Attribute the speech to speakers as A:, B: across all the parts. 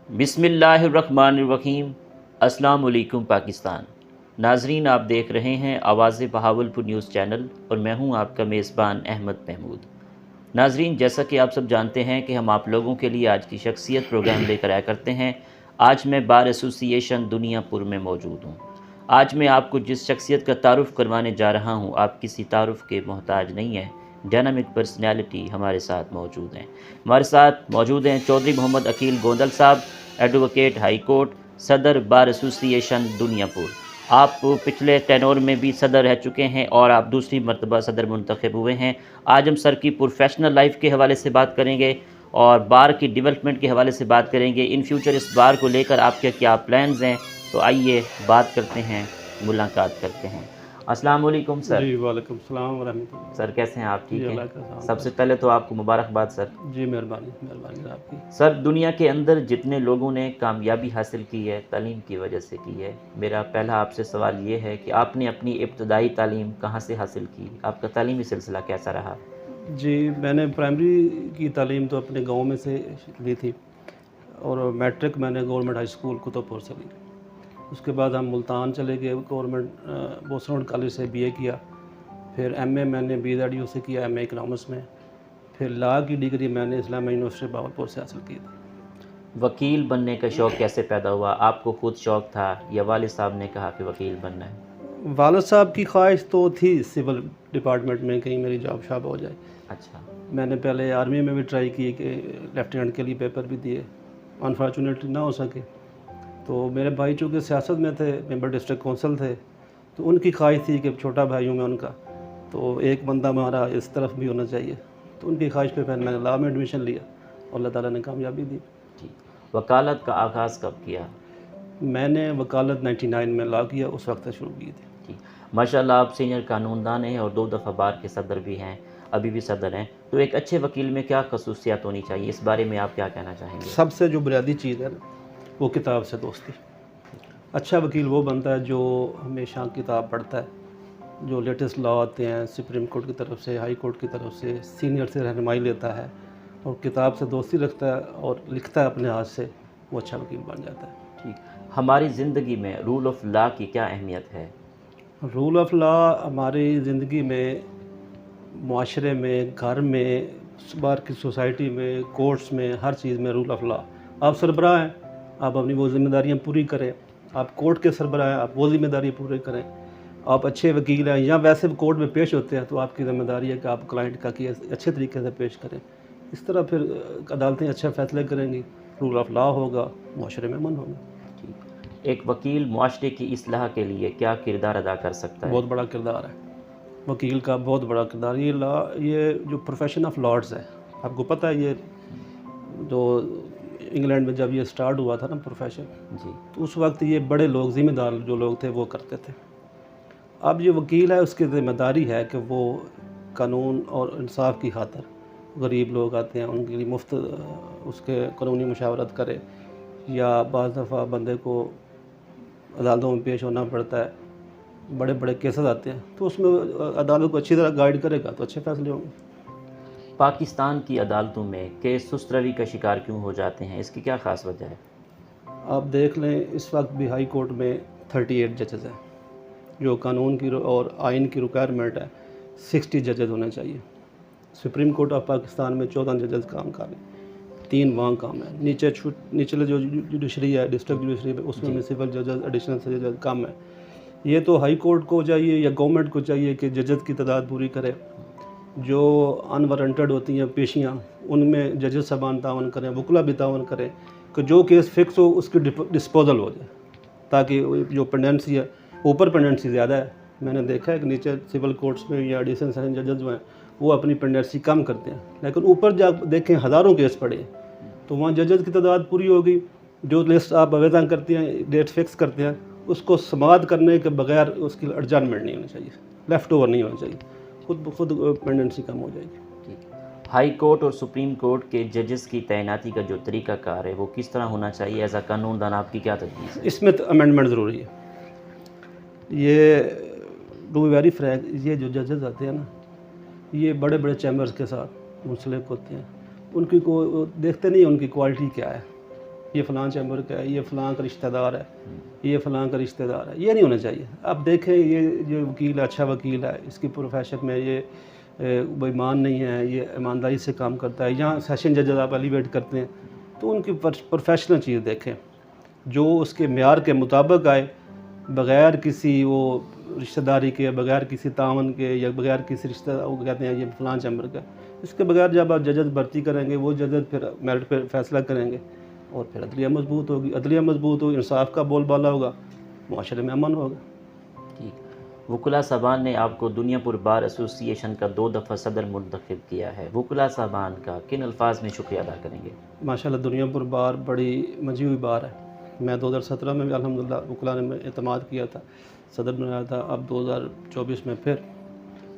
A: बिस्मिल्लाहिर्रहमानिर्रहीम। अस्सलाम वालेकुम पाकिस्तान। नाजरीन, आप देख रहे हैं आवाज़ बहावलपुर न्यूज़ चैनल और मैं हूं आपका मेज़बान अहमद महमूद। नाजरीन, जैसा कि आप सब जानते हैं कि हम आप लोगों के लिए आज की शख्सियत प्रोग्राम लेकर आया करते हैं। आज मैं बार एसोसिएशन दुनियापुर में मौजूद हूँ। आज मैं आपको जिस शख्सियत का तारुफ़ करवाने जा रहा हूँ, आप किसी तारुफ़ के मोहताज नहीं हैं। डायनामिक पर्सनैलिटी हमारे साथ मौजूद हैं। हमारे साथ मौजूद हैं चौधरी मोहम्मद अकील गोंदल साहब, एडवोकेट हाई कोर्ट, सदर बार एसोसिएशन दुनियापुर। आप पिछले टेनोर में भी सदर रह चुके हैं और आप दूसरी मरतबा सदर मुंतखब हुए हैं। आज हम सर की प्रोफेशनल लाइफ के हवाले से बात करेंगे और बार की डेवलपमेंट के हवाले से बात करेंगे। इन फ्यूचर इस बार को लेकर आपके क्या प्लान्स हैं, तो आइए बात करते हैं, मुलाकात करते हैं। अस्सलाम वालेकुम सर।
B: जी वालेकुम सलाम व रहमतुल्लाह।
A: सर कैसे हैं आप? ठीक
B: जी,
A: हैं?
B: अल्लाह का सलाम।
A: सबसे पहले तो आपको मुबारकबाद सर।
B: जी मेहरबानी मेहरबानी आपकी।
A: सर, दुनिया के अंदर जितने लोगों ने कामयाबी हासिल की है तालीम की वजह से की है, मेरा पहला आपसे सवाल ये है कि आपने अपनी इब्तदाई तालीम कहाँ से हासिल की? आपका तालीमी सिलसिला कैसा रहा?
B: जी, मैंने प्राइमरी की तालीम तो अपने गांव में से ली थी और मैट्रिक मैंने गवर्नमेंट हाई स्कूल कुतुबपुर से ली। उसके बाद हम मुल्तान चले गए, गवर्नमेंट बोसरोड कॉलेज से बीए किया। फिर एमए मैंने BZU से किया, एमए इकनॉमिक्स में। फिर लॉ की डिग्री मैंने इस्लामिया यूनिवर्सिटी बहावलपुर से हासिल की थी।
A: वकील बनने का शौक़ कैसे पैदा हुआ? आपको खुद शौक़ था या वालिद साहब ने कहा कि वकील बनना है?
B: वालिद साहब की ख्वाहिश तो थी सिविल डिपार्टमेंट में कहीं मेरी जॉब शाब हो जाए।
A: अच्छा।
B: मैंने पहले आर्मी में भी ट्राई की कि लेफ्टिनेंट के लिए पेपर भी दिए, अनफॉर्चुनेटली ना हो सके। तो मेरे भाई चूँकि सियासत में थे, मेंबर डिस्ट्रिक्ट काउंसिल थे, तो उनकी ख्वाहिश थी कि छोटा भाई हूँ मैं उनका, तो एक बंदा हमारा इस तरफ भी होना चाहिए। तो उनकी ख्वाहिश पे फिर मैंने लॉ में एडमिशन लिया और अल्लाह ताला ने कामयाबी दी।
A: ठीक। वकालत का आगाज़ कब किया?
B: मैंने वकालत 99 में लॉ किया, उस वक्त से शुरू की थी।
A: ठीक। माशाल्लाह, आप सीनियर कानूनदान हैं और 2 दफ़ा बार के सदर भी हैं, अभी भी सदर हैं। तो एक अच्छे वकील में क्या खसूसियात होनी चाहिए, इस बारे में आप क्या कहना चाहेंगे?
B: सबसे जो बुनियादी चीज़ है ना, वो किताब से दोस्ती। अच्छा वकील वो बनता है जो हमेशा किताब पढ़ता है, जो लेटेस्ट लॉ आते हैं सुप्रीम कोर्ट की तरफ से, हाई कोर्ट की तरफ से, सीनियर से रहनुमाई लेता है और किताब से दोस्ती रखता है और लिखता है अपने हाथ से, वो अच्छा वकील बन जाता है।
A: ठीक। हमारी ज़िंदगी में रूल ऑफ लॉ की क्या अहमियत है?
B: रूल ऑफ लॉ हमारी ज़िंदगी में, माशरे में, घर में, बाहर की सोसाइटी में, कोर्ट्स में, हर चीज़ में रूल ऑफ लॉ। आप सरबराह हैं, आप अपनी वो जिम्मेदारियाँ पूरी करें। आप कोर्ट के सरबराह हैं, आप वो जिम्मेदारी पूरी करें। आप अच्छे वकील हैं या वैसे कोर्ट में पेश होते हैं, तो आपकी ज़िम्मेदारी है कि आप क्लाइंट का केस अच्छे तरीके से पेश करें। इस तरह फिर अदालतें अच्छे फ़ैसले करेंगी, रूल ऑफ लॉ होगा, माशरे में अमन होगा।
A: ठीक। एक वकील मुआशरे की इस्लाह के लिए क्या किरदार अदा कर सकता है?
B: बहुत बड़ा किरदार है वकील का, बहुत बड़ा किरदार। ये लॉ, ये जो प्रोफेशन ऑफ लॉर्ड्स है, आपको पता है, ये जो इंग्लैंड में जब ये स्टार्ट हुआ था ना प्रोफेशन
A: जी।
B: तो उस वक्त ये बड़े लोग, ज़िम्मेदार जो लोग थे वो करते थे। अब ये वकील है, उसकी ज़िम्मेदारी है कि वो कानून और इंसाफ की खातिर, गरीब लोग आते हैं उनके लिए मुफ्त उसके कानूनी मशावरत करे, या बाज़ दफ़ा बंदे को अदालतों में पेश होना पड़ता है, बड़े बड़े केसेस आते हैं, तो उसमें अदालत को अच्छी तरह गाइड करेगा तो अच्छे फैसले होंगे।
A: पाकिस्तान की अदालतों में केस सुस्त रवि का शिकार क्यों हो जाते हैं, इसकी क्या ख़ास वजह है?
B: आप देख लें, इस वक्त भी हाई कोर्ट में 38 जजेस हैं, जो कानून की और आइन की रिक्वायरमेंट है 60 जजेस होने चाहिए। सुप्रीम कोर्ट ऑफ पाकिस्तान में 14 जजेस काम कर रहे हैं, 3 वहाँ काम है। निचले जो जुडिशरी है, डिस्ट्रिक्ट जुडिशरी है, उसमें म्यूनसिपल जजेस, एडिशनल जजेस कम है। ये तो हाई कोर्ट को चाहिए या गवर्नमेंट को चाहिए कि जजेस की तादाद पूरी करे। जो अनवारंटेड होती हैं पेशियाँ, उनमें जजेस साहबान तावन करें, वकला भी तावन करें कि जो केस फिक्स हो उसकी डिस्पोजल हो जाए, ताकि जो पेंडेंसी है, ऊपर पेंडेंसी ज़्यादा है। मैंने देखा है कि नीचे सिविल कोर्ट्स में या एडिशनल सेशन जजेस जो हैं वो अपनी पेंडेंसी कम करते हैं, लेकिन ऊपर जब देखें हज़ारों केस पड़े हैं, तो वहाँ जजेस की तादाद पूरी होगी। जो लिस्ट आप आवेदन करते हैं, डेट फिक्स करते हैं, उसको समाप्त करने के बगैर उसकी एडजमेंट नहीं होनी चाहिए, लेफ़्ट ओवर नहीं होना चाहिए, खुद ब खुद पेंडेंसी कम हो जाएगी।
A: ठीक। हाई कोर्ट और सुप्रीम कोर्ट के जजेस की तैनाती का जो तरीक़ाकार है वो किस तरह होना चाहिए? एज अ कानूनदान आपकी क्या तजवीज़ है?
B: इसमें तो अमेंडमेंट ज़रूरी है। ये टू बी वेरी फ्रैंक, ये जो जजेस आते हैं ना, ये बड़े बड़े चैम्बर्स के साथ मुंसलिक होते हैं, उनकी को देखते नहीं उनकी क्वालिटी क्या है। ये फ़लाँ चैम्बर का है, ये फ़लाँ का रिश्तेदार है, ये फ़लाँ का रिश्तेदार है, ये नहीं होना चाहिए। आप देखें ये जो वकील अच्छा वकील है, इसकी प्रोफेशन में ये बेईमान नहीं है, ये ईमानदारी से काम करता है। यहाँ सेशन जज आप एलिवेट करते हैं तो उनकी प्रोफेशनल चीज़ देखें जो उसके मेयार के मुताबिक आए, बग़ैर किसी वो रिश्तेदारी के, बग़ैर किसी तावन के या बग़ैर किसी रिश्तेदार वो कहते हैं ये फ़लाँ चैम्बर का। इसके बगैर जब आप जजेस भर्ती करेंगे वो जजेस फिर मेरिट पे फ़ैसला करेंगे और फिर अदलिया मजबूत होगी। अदलिया मजबूत होगी, इंसाफ का बोलबाला होगा, मुआशरे में अमन होगा।
A: ठीक। वकुला साहबान ने आपको दुनियापुर बार एसोसिएशन का 2 दफ़ा सदर मुंतखब किया है। वकुला साहबान का किन अल्फाज में शुक्रिया अदा करेंगे?
B: माशाल्लाह दुनियापुर बार बड़ी मंजी हुई बार है। मैं 2017 में भी अल्हम्दुलिल्लाह वकुला ने एतमाद किया था, सदर बनाया था। अब 2024 में फिर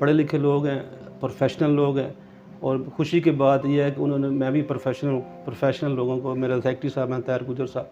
B: पढ़े लिखे लोग हैं, प्रोफेशनल लोग हैं और खुशी की बात यह है कि उन्होंने, मैं भी प्रोफेशनल लोगों को, मेरे सेक्रेटरी साहब हैं तैयार गुजर साहब,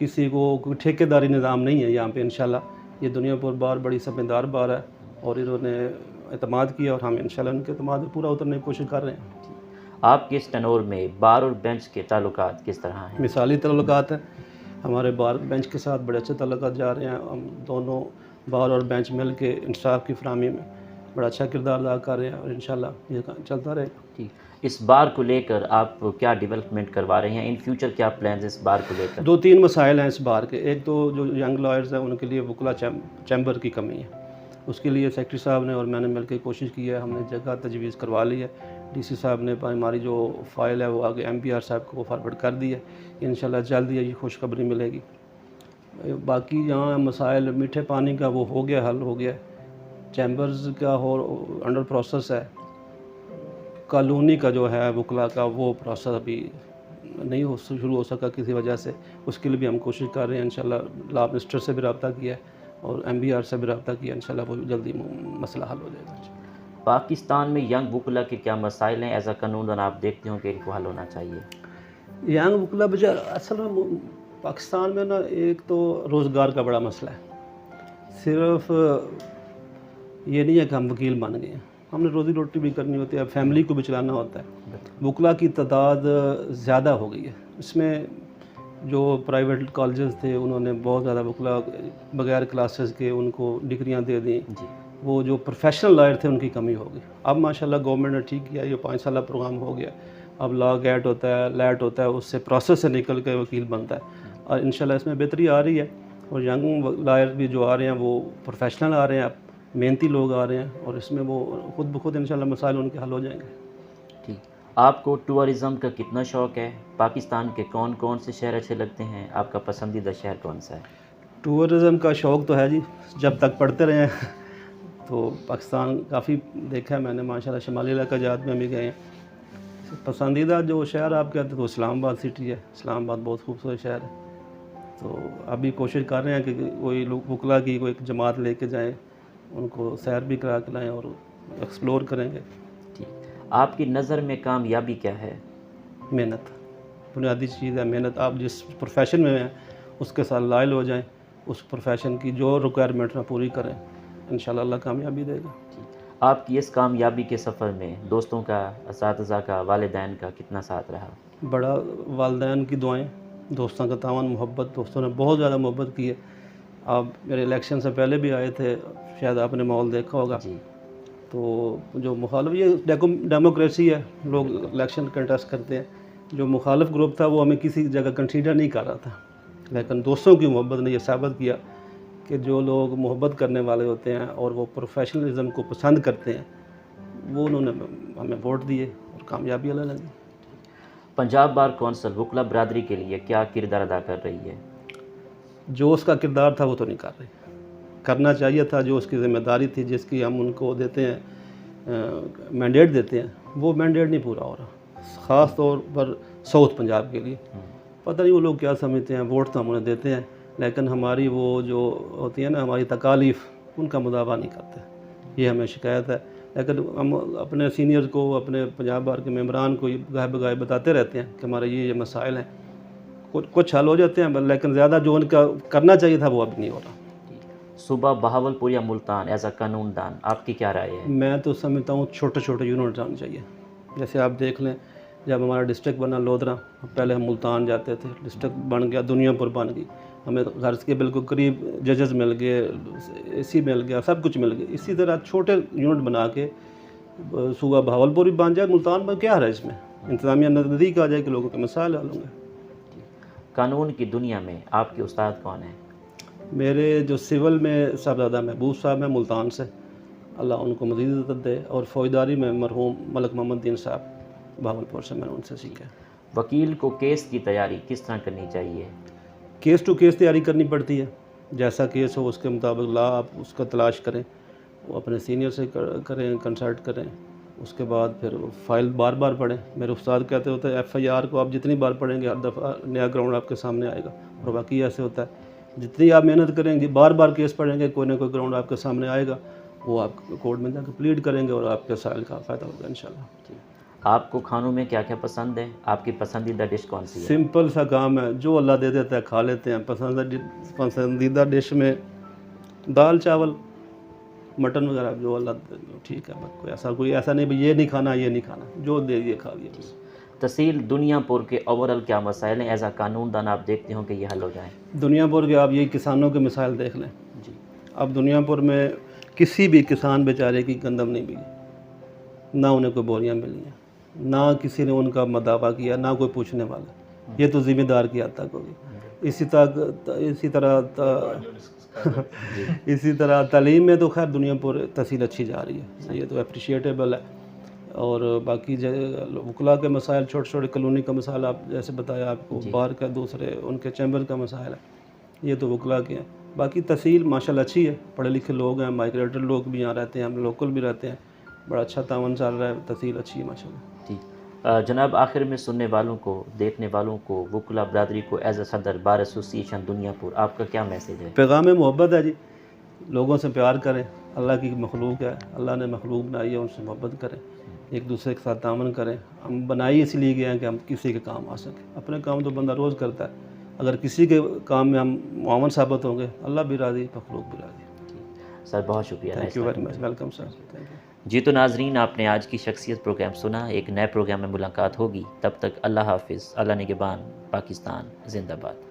B: किसी को कोई ठेकेदारी निज़ाम नहीं है यहाँ पे। इंशाल्लाह ये दुनियापुर बार बड़ी समझदार बार है और इन्होंने एतमाद किया और हम इंशाल्लाह उनके एतमाद में पूरा उतरने की कोशिश कर रहे हैं।
A: आपके इस टनोर में बार और बेंच के ताल्लुकात किस तरह हैं?
B: मिसाली ताल्लुकात हैं हमारे बार बेंच के साथ, बड़े अच्छे ताल्लुकात जा रहे हैं। हम दोनों बार और बेंच मिल के इंसाफ की फराहमी में बड़ा अच्छा किरदार अदा कर रहे हैं और इंशाल्लाह ये काम चलता रहेगा।
A: ठीक। इस बार को लेकर आप क्या डेवलपमेंट करवा रहे हैं? इन फ्यूचर क्या प्लान्स इस बार को लेकर?
B: 2-3 मसाइल हैं इस बार के। एक तो जो यंग लॉयर्स हैं उनके लिए वकुला चैम्बर की कमी है, उसके लिए सेक्रेटरी साहब ने और मैंने मिलकर कोशिश की है। हमने जगह तजवीज़ करवा ली है, डीसी साहब ने हमारी जो फ़ाइल है वो आगे एमपीआर साहब को फॉरवर्ड कर दी है। इंशाल्लाह जल्द ये खुशखबरी मिलेगी। बाकी यहाँ मसाइल मीठे पानी का वो हो गया, हल हो गया। चैम्बर्स का हो अंडर प्रोसेस है। कॉलोनी का जो है वकुला का वो प्रोसेस अभी नहीं शुरू हो सका किसी वजह से, उसके लिए भी हम कोशिश कर रहे हैं। इंशाल्लाह लॉ मिनिस्टर से भी रब्ता किया है और एमबीआर से भी रब्ता किया, इंशाल्लाह वो जल्दी मसला हल हो जाएगा।
A: पाकिस्तान में यंग वकुला के क्या मसाइल हैं एज अ कानूनदान आप देखते हो कि इनको हल होना चाहिए?
B: यंग वकुला बेचार असल में पाकिस्तान में ना एक तो रोज़गार का बड़ा मसला है। सिर्फ ये नहीं है कि हम वकील बन गए हैं, हमने रोज़ी रोटी भी करनी होती है, फैमिली को भी चलाना होता है। वकुला की तादाद ज़्यादा हो गई है। इसमें जो प्राइवेट कॉलेजेस थे उन्होंने बहुत ज़्यादा वकुला बगैर क्लासेस के उनको डिग्रियां दे दी। वो जो प्रोफेशनल लॉयर थे उनकी कमी हो गई। अब माशाल्लाह गवर्नमेंट ने ठीक किया, ये 5 साल प्रोग्राम हो गया। अब लॉ गेट होता है, लैट होता है, उससे प्रोसेस से निकल के वकील बनता है और इंशाल्लाह इसमें बेहतरी आ रही है। और यंग लॉयर भी जो आ रहे हैं वो प्रोफेशनल आ रहे हैं, मेहनती लोग आ रहे हैं और इसमें वो खुद ब खुद इंशाल्लाह मसाइल उनके हल हो जाएंगे।
A: ठीक। आपको टूरिज़म का कितना शौक़ है? पाकिस्तान के कौन कौन से शहर अच्छे लगते हैं? आपका पसंदीदा शहर कौन सा है?
B: टूरिज़म का शौक़ तो है जी, जब तक पढ़ते रहे हैं तो पाकिस्तान काफ़ी देखा है मैंने माशाल्लाह। शुमाली इलाका जात में भी गए हैं। पसंदीदा जो शहर आप कहते हैं तो इस्लामाबाद सिटी है। इस्लामाबाद बहुत खूबसूरत शहर है। तो अभी कोशिश कर रहे हैं कि कोई लोग वकुला की कोई एक जमात लेके जाएं, उनको सैर भी करा के लाएँ और एक्सप्लोर करेंगे।
A: ठीक। आपकी नज़र में कामयाबी क्या है?
B: मेहनत बुनियादी चीज़ है। मेहनत, आप जिस प्रोफेशन में हैं उसके साथ लायल हो जाएं, उस प्रोफेशन की जो रिक्वायरमेंट है पूरी करें, इंशाल्लाह अल्लाह कामयाबी देगा।
A: आपकी इस कामयाबी के सफ़र में दोस्तों का, असातिज़ा का, वालिदैन का कितना साथ रहा?
B: बड़ा वालिदैन की दुआएं, दोस्तों का तावन, मोहब्बत, दोस्तों ने बहुत ज़्यादा मोहब्बत की है। आप मेरे इलेक्शन से पहले भी आए थे, शायद आपने माहौल देखा होगा।
A: जी।
B: तो जो मुखालिफ, ये डेमोक्रेसी है, लोग इलेक्शन कंटेस्ट करते हैं। जो मुखालिफ ग्रुप था वो हमें किसी जगह कंसीडर नहीं कर रहा था, लेकिन दोस्तों की मोहब्बत ने यह साबित किया कि जो लोग मोहब्बत करने वाले होते हैं और वो प्रोफेशनलिज्म को पसंद करते हैं, वो उन्होंने हमें वोट दिए और कामयाबी अल्लाह ने दी।
A: पंजाब बार कौंसिल वकुला बरदरी के लिए क्या किरदार अदा कर रही है?
B: जो उसका किरदार था वो तो नहीं कर रही, करना चाहिए था। जो उसकी ज़िम्मेदारी थी, जिसकी हम उनको देते हैं, मैंडेट देते हैं, वो मैंडेट नहीं पूरा हो रहा। ख़ास तौर पर साउथ पंजाब के लिए पता नहीं वो लोग क्या समझते हैं। वोट तो हम उन्हें देते हैं, लेकिन हमारी वो जो होती है ना, हमारी तकालीफ़, उनका मुदावा नहीं करते। ये हमें शिकायत है। लेकिन हम अपने सीनियर्स को, अपने पंजाब बार के मेंबरान को गाय बगाए बताते रहते हैं कि हमारे ये मसाइल हैं। कुछ हल हो जाते हैं, लेकिन ज़्यादा जो उनका करना चाहिए था वो अभी नहीं हो रहा।
A: सूबा बहावलपुर या मुल्तान एज अ कानूनदान आपकी क्या राय है?
B: मैं तो समझता हूँ छोटे छोटे यूनिट आने चाहिए। जैसे आप देख लें, जब हमारा डिस्ट्रिक्ट बना लोधरा, पहले हम मुल्तान जाते थे, डिस्ट्रिक्ट बन गया, दुनियापुर बन गई, हमें घर के बिल्कुल करीब जजेस मिल गए, एसी मिल गया, सब कुछ मिल गया। इसी तरह छोटे यूनिट बना के सूबा बहावलपुर भी बन जाए, मुल्तान में क्या है इसमें, इंतज़ामिया नज़दीक आ जाए कि लोगों के मसाइल हल होंगे।
A: कानून की दुनिया में आपके उस्ताद कौन हैं?
B: मेरे जो सिविल में साहबजादा महबूब साहब हैं मुल्तान से, अल्लाह उनको मज़ीद इज़्ज़त दे, और फ़ौजदारी में मरहूम मलक मोहम्मद दीन साहब बहावलपुर से, मैंने उनसे सीखा।
A: वकील को केस की तैयारी किस तरह करनी चाहिए?
B: केस टू केस तैयारी करनी पड़ती है, जैसा केस हो उसके मुताबिक ला आप उसका तलाश करें, वो अपने सीनियर से करें, कंसल्ट करें, उसके बाद फिर फ़ाइल बार बार पढ़ें। मेरे उस्ताद कहते होते हैं FIR को आप जितनी बार पढ़ेंगे हर दफ़ा नया ग्राउंड आपके सामने आएगा, और वाकई ऐसे होता है। जितनी आप मेहनत करेंगे, बार बार केस पढ़ेंगे, कोई ना कोई ग्राउंड आपके सामने आएगा, वो आप कोर्ट में जाकर प्लीड करेंगे और आपके साल का फ़ायदा होगा इंशाल्लाह।
A: आपको खानों में क्या क्या पसंद है? आपकी पसंदीदा डिश कौन सी है?
B: सिंपल सा काम है, जो अल्लाह दे देता है खा लेते हैं। पसंदीदा डिश में दाल चावल मटन वगैरह, जो अल्लाह ठीक है, बस कोई ऐसा नहीं भाई ये नहीं खाना ये नहीं खाना, जो दे दिए खा लिया बस।
A: तहसील दुनियापुर के ओवरऑल क्या मसाइल हैं, एज आ कानूनदान आप देखते हो कि ये हल हो जाएँ?
B: दुनियापुर के आप यही किसानों के मिसाइल देख लें
A: जी।
B: अब दुनियापुर में किसी भी किसान बेचारे की गंदम नहीं मिली, ना उन्हें कोई बोरियां मिली हैं, ना किसी ने उनका मदावा किया, ना कोई पूछने वाला। ये तो ज़िम्मेदार की हद तक होगी। इसी तरह तालीम में तो खैर दुनियापुर तहसील अच्छी जा रही है, ये तो अप्रिशिएटेबल है। और बाकी वकला के मसाइल, छोटे छोटे कॉलोनी का मसाइल, आप जैसे बताया आपको, बार का दूसरे उनके चैम्बर का मसाइल है, ये तो वकला के हैं। बाकी तहसील माशाल्लाह अच्छी है, पढ़े लिखे लोग हैं, माइग्रेटेड लोग भी यहाँ रहते हैं, हम लोकल भी रहते हैं, बड़ा अच्छा तावन चल रहा है, तहसील अच्छी है माशाल्लाह।
A: ठीक। जनाब, आखिर में सुनने वालों को, देखने वालों को, वकला बरदरी को एज अ सदर बार एसोसिएशन दुनियापुर आपका क्या मैसेज है?
B: पैगाम मोहब्बत है जी, लोगों से प्यार करें, अल्लाह की मखलूक है, अल्लाह ने मखलूक बनाई है, उनसे मोहब्बत करें, एक दूसरे के साथ तामन करें। हम बनाई इसलिए गए हैं कि हम किसी के काम आ सकें, अपने काम तो बंदा रोज़ करता है, अगर किसी के काम में हम मुआवन साबित होंगे, अल्लाह भी राज़ी, मखलूक भी राज़ी।
A: सर बहुत शुक्रिया।
B: Thank you very much, welcome sir, thank you.
A: जी तो नाजरीन, आपने आज की शख्सियत प्रोग्राम सुना। एक नए प्रोग्राम में मुलाकात होगी, तब तक अल्लाह हाफिज़, अल्लाह निगहबान, पाकिस्तान जिंदाबाद।